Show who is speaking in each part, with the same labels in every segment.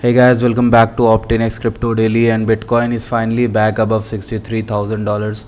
Speaker 1: Hey guys, welcome back to Optinex Crypto Daily, and Bitcoin is finally back above $63,000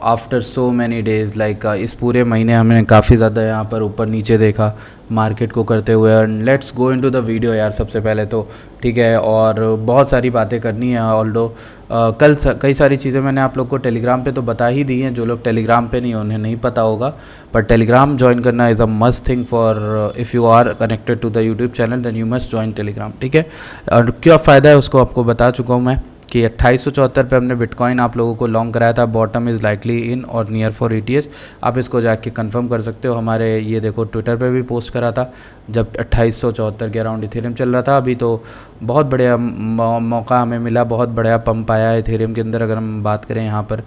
Speaker 1: after so many days. इस पूरे महीने हमने काफ़ी ज़्यादा यहाँ पर ऊपर नीचे देखा मार्केट को करते हुए। And let's go into the video यार सबसे पहले तो, ठीक है। और बहुत सारी बातें करनी है। ऑल्दो कई सारी चीज़ें मैंने आप लोग को टेलीग्राम पे तो बता ही दी हैं। जो लोग टेलीग्राम पे नहीं उन्हें नहीं पता होगा, पर टेलीग्राम ज्वाइन करना is a must thing for if you are connected to the YouTube channel, then you must join Telegram, ठीक है। और क्या फ़ायदा है उसको आपको बता चुका हूँ मैं कि 2874 पे हमने बिटकॉइन आप लोगों को लॉन्ग कराया था। बॉटम इज़ लाइकली इन और नियर फॉर ETH। आप इसको जाके कंफर्म कर सकते हो। हमारे ये देखो ट्विटर पे भी पोस्ट करा था जब 2874 के अराउंड इथेरियम चल रहा था। अभी तो बहुत बढ़िया मौका हमें मिला, बहुत बढ़िया पंप आया है इथेरियम के अंदर। अगर हम बात करें यहाँ पर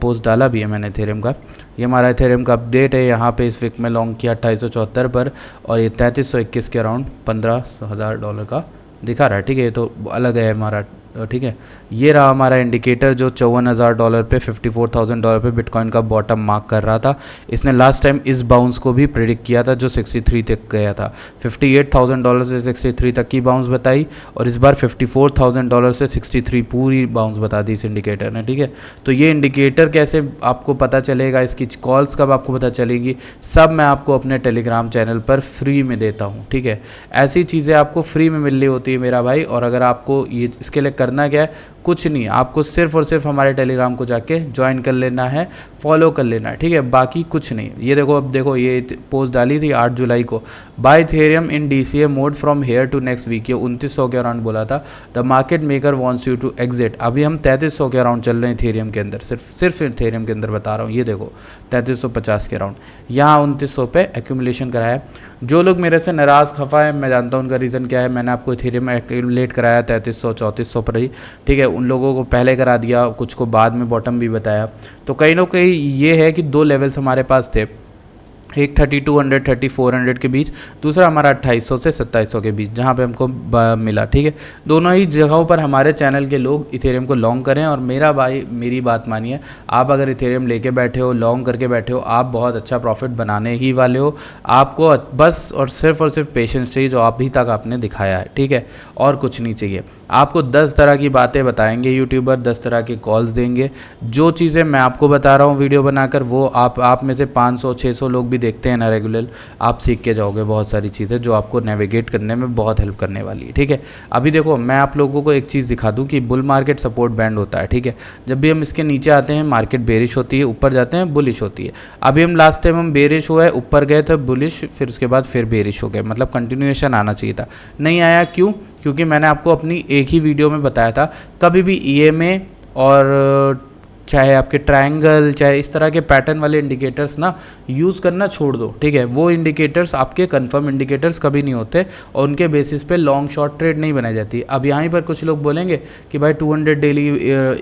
Speaker 1: पोस्ट डाला भी है मैंने इथेरियम का। ये हमारा इथेरियम का अपडेट है। यहाँ पे इस वीक में लॉन्ग किया 2874 पर, और ये 3321 के अराउंड $15,000 का दिखा रहा है, ठीक है। ये तो अलग है हमारा, ठीक है। ये रहा हमारा इंडिकेटर जो $54,000 पे $54,000 पे बिटकॉइन का बॉटम मार्क कर रहा था। इसने लास्ट टाइम इस बाउंस को भी प्रिडिक्ट किया था जो 63 तक गया था। $58,000 से 63 तक की बाउंस बताई, और इस बार $54,000 से 63 पूरी बाउंस बता दी इस इंडिकेटर ने, ठीक है। तो ये इंडिकेटर कैसे आपको पता चलेगा, इसकी कॉल्स कब आपको पता चलेगी, सब मैं आपको अपने टेलीग्राम चैनल पर फ्री में देता हूँ, ठीक है। ऐसी चीज़ें आपको फ्री में मिल रही होती है मेरा भाई। और अगर आपको ये इसके लिए करना क्या है, कुछ नहीं, आपको सिर्फ और सिर्फ हमारे टेलीग्राम को जाके ज्वाइन कर लेना है, फॉलो कर लेना है, ठीक है। बाकी कुछ नहीं। ये देखो, अब देखो ये पोस्ट डाली थी 8 जुलाई को, buy Ethereum in DCA mode from here to next week. ये 2900 के अराउंड बोला था। The market maker wants you to exit. अभी हम 3300 के अराउंड चल रहे हैं इथेरियम के अंदर, सिर्फ इथेरियम के अंदर बता रहा हूँ। ये देखो 3350 के अराउंड, यहाँ 2900 पे एक्यूमुलेशन कराया है। जो लोग मेरे से नाराज़ खफा है, मैं जानता हूँ उनका रीज़न क्या है। मैंने आपको इथेरियम एक्यूमुलेट कराया 3300 3400 पर ही, ठीक है। उन लोगों को पहले करा दिया, कुछ को बाद में बॉटम भी बताया। तो कहीं ना कहीं ये है कि दो लेवल्स हमारे पास थे, एक 3200 3400 के बीच, दूसरा हमारा 2800 से 2700 के बीच, जहाँ पे हमको मिला, ठीक है। दोनों ही जगहों पर हमारे चैनल के लोग इथेरियम को लॉन्ग करें। और मेरा भाई मेरी बात मानिए, आप अगर इथेरियम लेके बैठे हो, लॉन्ग करके बैठे हो, आप बहुत अच्छा प्रॉफिट बनाने ही वाले हो। आपको बस और सिर्फ पेशेंस चाहिए, जो अभी तक आपने दिखाया है, ठीक है। और कुछ नहीं चाहिए। आपको 10 तरह की बातें बताएंगे यूट्यूबर, 10 तरह के कॉल्स देंगे। जो चीज़ें मैं आपको बता रहा हूँ वीडियो बनाकर, वो आप में से 500-600 लोग भी देखते हैं ना रेगुलर, आप सीख के जाओगे बहुत सारी चीज़ें जो आपको नेविगेट करने में बहुत हेल्प करने वाली है, ठीक है। अभी देखो, मैं आप लोगों को एक चीज़ दिखा दूं कि बुल मार्केट सपोर्ट बैंड होता है, ठीक है। जब भी हम इसके नीचे आते हैं मार्केट बेरिश होती है, ऊपर जाते हैं बुलिश होती है। अभी हम लास्ट टाइम हम बेरिश हुआ है, ऊपर गए थे बुलिश, फिर उसके बाद फिर बेरिश हो गए। मतलब कंटिन्यूएशन आना चाहिए था, नहीं आया। क्यों? क्योंकि मैंने आपको अपनी एक ही वीडियो में बताया था, कभी भी EMA और चाहे आपके ट्रायंगल, चाहे इस तरह के पैटर्न वाले इंडिकेटर्स ना यूज़ करना छोड़ दो, ठीक है। वो इंडिकेटर्स आपके कंफर्म इंडिकेटर्स कभी नहीं होते, और उनके बेसिस पे लॉन्ग शॉर्ट ट्रेड नहीं बनाई जाती। अब यहाँ पर कुछ लोग बोलेंगे कि भाई 200 डेली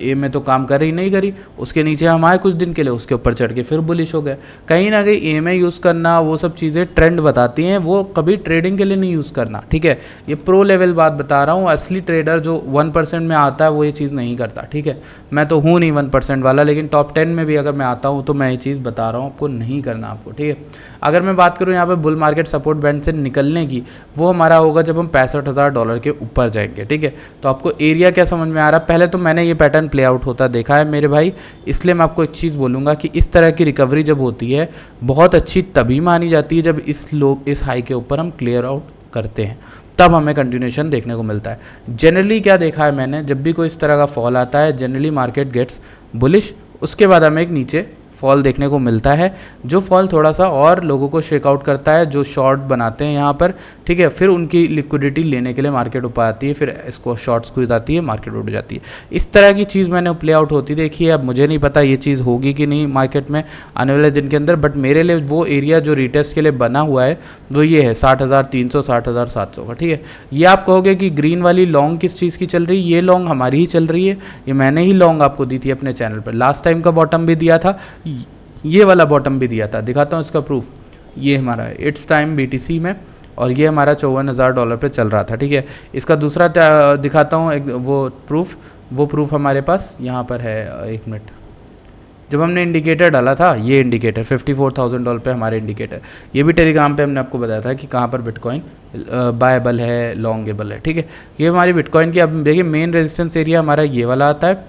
Speaker 1: ए में तो काम कर रही नहीं करी, उसके नीचे हम आए कुछ दिन के लिए, उसके ऊपर चढ़ के फिर बुलिश हो गए। कहीं ना कहीं EMA यूज़ करना, वो सब चीज़ें ट्रेंड बताती हैं, वो कभी ट्रेडिंग के लिए नहीं यूज़ करना, ठीक है। ये प्रो लेवल बात बता रहा हूँ। असली ट्रेडर जो 1% में आता है वो ये चीज़ नहीं करता, ठीक है। मैं तो हूँ नहीं 1% वाला, लेकिन टॉप 10 में भी अगर मैं आता हूँ तो मैं ये चीज़ बता रहा हूँ आपको, नहीं करना आपको, ठीक है। अगर मैं बात करूँ यहाँ पे बुल मार्केट सपोर्ट बैंड से निकलने की, वो हमारा होगा जब हम $65,000 के ऊपर जाएंगे, ठीक है। तो आपको एरिया क्या समझ में आ रहा है? पहले तो मैंने ये पैटर्न प्ले आउट होता देखा है मेरे भाई, इसलिए मैं आपको एक चीज़ बोलूँगा कि इस तरह की रिकवरी जब होती है, बहुत अच्छी तभी मानी जाती है जब इस हाई के ऊपर हम क्लियर आउट करते हैं, तब हमें कंटिन्यूएशन देखने को मिलता है। जनरली क्या देखा है मैंने, जब भी कोई इस तरह का फॉल आता है, जनरली मार्केट गेट्स बुलिश, उसके बाद हमें एक नीचे फॉल देखने को मिलता है, जो फॉल थोड़ा सा और लोगों को शेकआउट करता है, जो शॉर्ट बनाते हैं यहाँ पर, ठीक है। फिर उनकी लिक्विडिटी लेने के लिए मार्केट ऊपर आती है, फिर इसको शॉर्ट स्क्वीज आती है, मार्केट उड़ जाती है। इस तरह की चीज़ मैंने प्ले आउट होती देखी है। अब मुझे नहीं पता ये चीज़ होगी कि नहीं मार्केट में आने वाले दिन के अंदर, बट मेरे लिए वो एरिया जो रीटेस्ट के लिए बना हुआ है वो ये है 60,300 60,700 का, ठीक है। ये आप कहोगे कि ग्रीन वाली लॉन्ग किस चीज़ की चल रही है? ये लॉन्ग हमारी ही चल रही है, ये मैंने ही लॉन्ग आपको दी थी अपने चैनल पर। लास्ट टाइम का बॉटम भी दिया था, ये वाला बॉटम भी दिया था, दिखाता हूँ इसका प्रूफ। ये हमारा है इट्स टाइम BTC में, और ये हमारा $54,000 पे चल रहा था, ठीक है। इसका दूसरा दिखाता हूँ, एक वो प्रूफ हमारे पास यहाँ पर है। एक मिनट, जब हमने इंडिकेटर डाला था, ये इंडिकेटर $54,000 पे हमारे इंडिकेटर, ये भी टेलीग्राम पे हमने आपको बताया था कि कहाँ पर बिटकॉइन बायबल है, लॉन्गेबल है, ठीक है। ये हमारी बिटकॉइन की, अब देखिए मेन रेजिस्टेंस एरिया हमारा ये वाला आता है,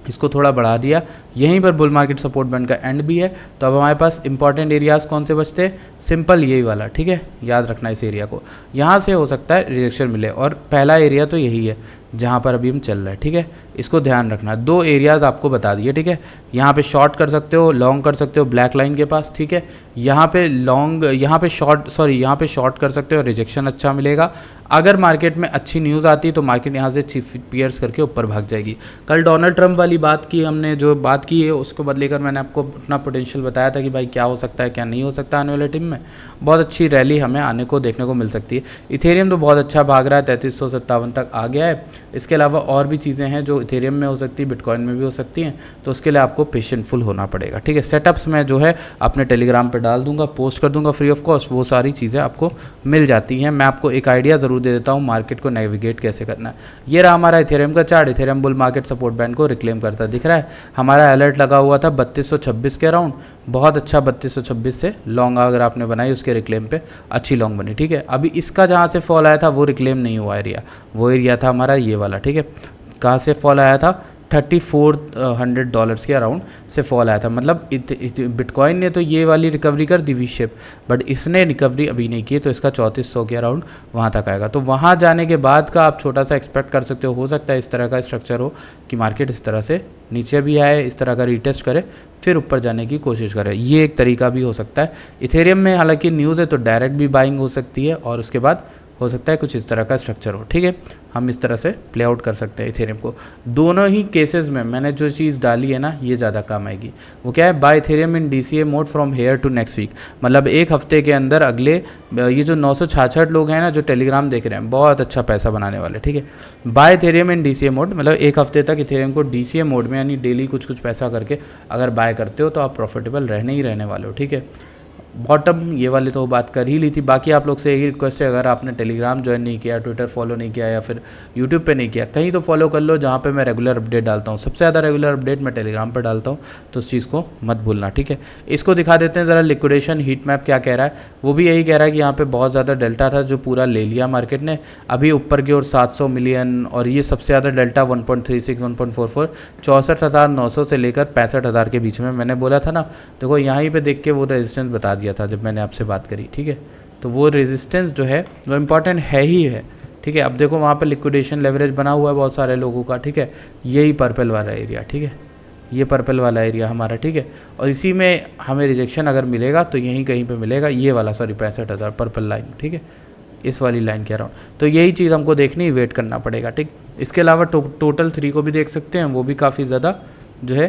Speaker 1: इसको थोड़ा बढ़ा दिया, यहीं पर बुल मार्केट सपोर्ट बैंड का एंड भी है। तो अब हमारे पास इंपॉर्टेंट एरियाज़ कौन से बचते हैं, सिंपल यही वाला, ठीक है, याद रखना इस एरिया को। यहाँ से हो सकता है रिजेक्शन मिले, और पहला एरिया तो यही है जहाँ पर अभी हम चल रहे हैं, ठीक है, इसको ध्यान रखना। 2 एरियाज़ आपको बता दिए, ठीक है। यहाँ पे शॉर्ट कर सकते हो, लॉन्ग कर सकते हो ब्लैक लाइन के पास, ठीक है। यहाँ पे लॉन्ग, यहाँ पे शॉर्ट कर सकते हो, रिजेक्शन अच्छा मिलेगा। अगर मार्केट में अच्छी न्यूज़ आती तो मार्केट यहाँ से पियर्स करके ऊपर भाग जाएगी। कल डोनाल्ड ट्रंप वाली बात की हमने, जो बात की है उसको बदलेकर मैंने आपको अपना पोटेंशियल बताया था कि भाई क्या हो सकता है क्या नहीं हो सकता आने वाले टाइम में। बहुत अच्छी रैली हमें आने को देखने को मिल सकती है। इथेरियम तो बहुत अच्छा भाग रहा है, 3357 तक आ गया है। इसके अलावा और भी चीज़ें हैं जो इथेरियम में हो सकती है, बिटकॉइन में भी हो सकती हैं, तो उसके लिए आपको पेशेंटफुल होना पड़ेगा, ठीक है। सेटअप्स मैं जो है अपने टेलीग्राम पर डाल दूंगा, पोस्ट कर दूंगा फ्री ऑफ कॉस्ट, वो सारी चीज़ें आपको मिल जाती हैं। मैं आपको एक आइडिया ज़रूर दे देता हूँ मार्केट को नेविगेट कैसे करना है। ये रहा हमारा इथेरियम का chart, Ethereum bull market support band को रिक्लेम करता दिख रहा है। हमारा अलर्ट लगा हुआ था 3226 के अराउंड, बहुत अच्छा 3226 से लॉन्ग अगर आपने बनाई उसके रिक्लेम पे अच्छी लॉन्ग बनी, ठीक है। अभी इसका जहाँ से फॉल आया था वो रिक्लेम नहीं हुआ एरिया, वो एरिया था हमारा ये वाला, ठीक है। कहाँ से फॉल आया था, $3400 के अराउंड से फॉल आया था। मतलब बिटकॉइन ने तो ये वाली रिकवरी कर दी वी शेप, बट इसने रिकवरी अभी नहीं की, तो इसका 3400 के अराउंड वहाँ तक आएगा। तो वहाँ जाने के बाद का आप छोटा सा एक्सपेक्ट कर सकते हो सकता है इस तरह का स्ट्रक्चर हो कि मार्केट इस तरह से नीचे भी आए, इस तरह का रीटेस्ट करे, फिर ऊपर जाने की कोशिश करे। ये एक तरीका भी हो सकता है। इथेरियम में हालांकि न्यूज़ है तो डायरेक्ट भी बाइंग हो सकती है, और उसके बाद हो सकता है कुछ इस तरह का स्ट्रक्चर हो, ठीक है। हम इस तरह से प्ले आउट कर सकते हैं इथेरियम को। दोनों ही केसेस में मैंने जो चीज़ डाली है ना, ये ज़्यादा काम आएगी। वो क्या है, buy Ethereum in DCA mode from here to next week, मतलब एक हफ्ते के अंदर अगले, ये जो 966 लोग हैं ना जो टेलीग्राम देख रहे हैं, बहुत अच्छा पैसा बनाने वाले, ठीक है। Buy Ethereum in DCA mode, मतलब एक हफ्ते तक इथेरियम को DCA मोड में यानी डेली कुछ कुछ पैसा करके अगर बाय करते हो तो आप प्रॉफिटेबल रहने ही रहने वाले हो, ठीक है। बॉटम ये वाली तो बात कर ही ली थी। बाकी आप लोग से यही रिक्वेस्ट है, अगर आपने टेलीग्राम ज्वाइन नहीं किया, ट्विटर फॉलो नहीं किया, या फिर यूट्यूब पे नहीं किया, कहीं तो फॉलो कर लो जहाँ पे मैं रेगुलर अपडेट डालता हूँ। सबसे ज़्यादा रेगुलर अपडेट मैं टेलीग्राम पर डालता हूँ, तो उस चीज़ को मत भूलना, ठीक है। इसको दिखा देते हैं ज़रा, लिक्विडेशन हीट मैप क्या कह रहा है। वो भी यही कह रहा है कि यहाँ पर बहुत ज़्यादा डेल्टा था जो पूरा ले लिया मार्केट ने, अभी ऊपर की ओर 700 मिलियन, और ये सबसे ज़्यादा डेल्टा 1.36 1.44 64,900 से लेकर 65,000 के बीच में। मैंने बोला था ना, देखो यहीं पर देख के वो रेजिस्टेंस बता दिया था जब मैंने आपसे बात करी, ठीक है। तो वो रेजिस्टेंस जो है वो इम्पॉर्टेंट है ही है, ठीक है। अब देखो वहाँ पे लिक्विडेशन लेवरेज बना हुआ है बहुत सारे लोगों का, ठीक है। यही पर्पल वाला एरिया, ठीक है, ये पर्पल वाला एरिया हमारा, ठीक है। और इसी में हमें रिजेक्शन अगर मिलेगा तो यहीं कहीं पे मिलेगा, ये वाला 65,000 पर्पल लाइन, ठीक है, इस वाली लाइन के अराउंड। तो यही चीज़ हमको देखनी, वेट करना पड़ेगा, ठीक। इसके अलावा टोटल 3 को भी देख सकते हैं, वो भी काफ़ी ज़्यादा जो है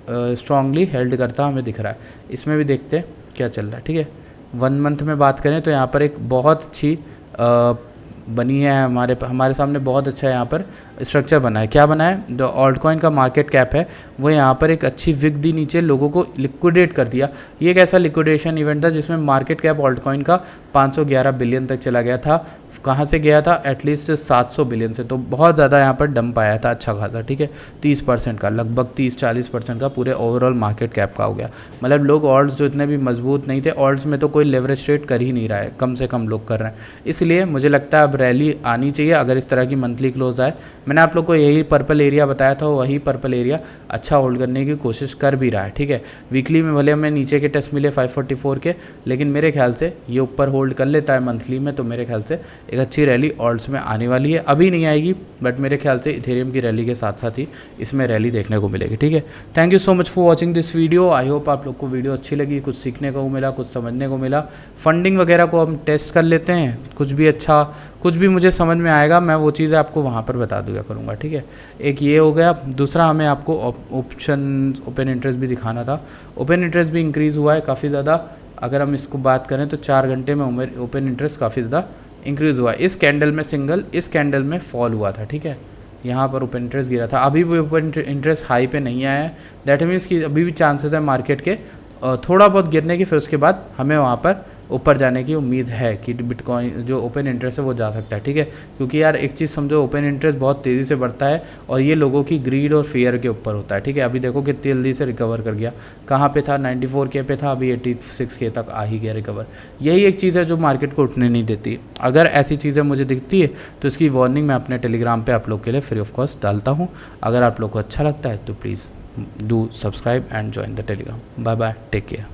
Speaker 1: स्ट्रांगली हेल्ड करता हमें दिख रहा है। इसमें भी देखते हैं क्या चल रहा है, ठीक है। 1 मंथ में बात करें तो यहाँ पर एक बहुत अच्छी बनी है हमारे सामने, बहुत अच्छा यहाँ पर स्ट्रक्चर बना है। क्या बना है, जो ऑल्ट कॉइन का मार्केट कैप है वो यहाँ पर एक अच्छी विक दी नीचे, लोगों को लिक्विडेट कर दिया। ये एक ऐसा लिक्विडेशन इवेंट था जिसमें मार्केट कैप ऑल्ट कॉइन का 511 बिलियन तक चला गया था। कहाँ से गया था, एटलीस्ट 700 बिलियन से। तो बहुत ज़्यादा यहाँ पर डंप आया था अच्छा खासा, ठीक है, 30% का, लगभग 30-40% का पूरे ओवरऑल मार्केट कैप का हो गया। मतलब लोग ऑल्ट्स जो इतने भी मजबूत नहीं थे, ऑल्ट्स में तो कोई लेवरेज ट्रेड कर ही नहीं रहा है, कम से कम लोग कर रहे हैं। इसलिए मुझे लगता है अब रैली आनी चाहिए अगर इस तरह की मंथली क्लोज आए। मैंने आप लोग को यही पर्पल एरिया बताया था, वही पर्पल एरिया अच्छा होल्ड करने की कोशिश कर भी रहा है, ठीक है। वीकली में भले हमें नीचे के टेस्ट मिले 544 के, लेकिन मेरे ख्याल से ये ऊपर होल्ड कर लेता है मंथली में, तो मेरे ख्याल से एक अच्छी रैली ऑल्ट्स में आने वाली है। अभी नहीं आएगी, बट मेरे ख्याल से इथेरियम की रैली के साथ साथ ही इसमें रैली देखने को मिलेगी, ठीक है। Thank you so much for watching this video. I hope आप लोग को वीडियो अच्छी लगी, कुछ सीखने को मिला, कुछ समझने को मिला। फंडिंग वगैरह को हम टेस्ट कर लेते हैं, कुछ भी अच्छा, कुछ भी मुझे समझ में आएगा मैं वो चीज़ें आपको वहाँ पर बता दिया करूँगा, ठीक है। एक ये हो गया। दूसरा, हमें आपको ऑप्शन ओपन इंटरेस्ट भी दिखाना था। ओपन इंटरेस्ट भी इंक्रीज़ हुआ है काफ़ी ज़्यादा। अगर हम इसको बात करें तो 4 घंटे में ओपन इंटरेस्ट काफ़ी ज़्यादा इंक्रीज़ हुआ है। इस कैंडल में सिंगल, इस कैंडल में फॉल हुआ था, ठीक है। यहाँ पर ओपन इंटरेस्ट गिरा था, अभी भी ओपन इंटरेस्ट हाई पे नहीं आया है। दैट मीन्स कि अभी भी चांसेस है मार्केट के थोड़ा बहुत गिरने की, फिर उसके बाद हमें वहाँ पर ऊपर जाने की उम्मीद है कि बिटकॉइन जो ओपन इंटरेस्ट है वो जा सकता है, ठीक है। क्योंकि यार एक चीज़ समझो, ओपन इंटरेस्ट बहुत तेज़ी से बढ़ता है और ये लोगों की ग्रीड और फेयर के ऊपर होता है, ठीक है। अभी देखो कितनी जल्दी से रिकवर कर गया, कहाँ पे था 94K पे था, अभी 86K तक आ ही गया रिकवर। यही एक चीज़ है जो मार्केट को उठने नहीं देती। अगर ऐसी चीज़ें मुझे दिखती है तो इसकी वार्निंग मैं अपने टेलीग्राम पे आप लोग के लिए फ्री ऑफ कॉस्ट डालता हूँ। अगर आप लोग को अच्छा लगता है तो please do subscribe and join the Telegram. Bye bye, take care.